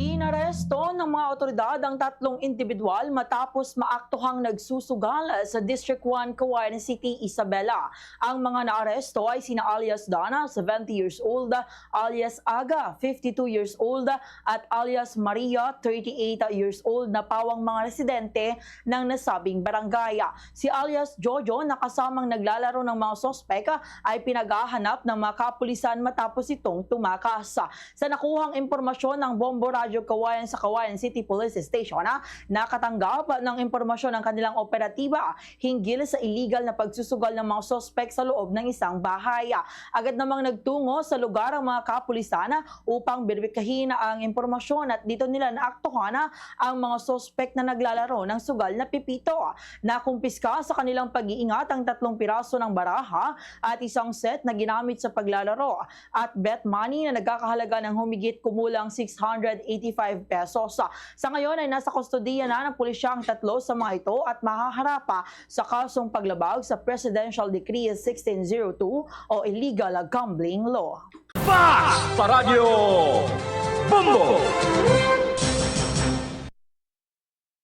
Inaresto ng mga otoridad ang tatlong individual matapos maaktuhang nagsusugal sa District 1, Cagayan City, Isabela. Ang mga naaresto ay sina alias Dana, 70 years old, alias Aga, 52 years old, at alias Maria, 38 years old na pawang mga residente ng nasabing barangay. Si alias Jojo na kasamang naglalaro ng mga sospek ay pinaghahanap ng mga kapulisan matapos itong tumakas. Sa nakuhang impormasyon ng Bombo Radyo Kawayan sa Cagayan City Police Station, nakatanggap ng impormasyon ng kanilang operatiba hinggil sa illegal na pagsusugal ng mga sospek sa loob ng isang bahay. Agad namang nagtungo sa lugar ang mga kapulisan upang beripikahin ang impormasyon at dito nila naaktuhan ang mga sospek na naglalaro ng sugal na pipito. Nakumpiska sa kanilang pag-iingat ang 3 piraso ng baraha at isang set na ginamit sa paglalaro at bet money na nagkakahalaga ng humigit kumulang 685 pesos. Sa ngayon ay nasa kustodiya na ng pulisya ang 3 sa mga ito at mahaharapa sa kasong paglabag sa Presidential Decree 1602 o Illegal Gambling Law. Fast sa Radyo Bombo!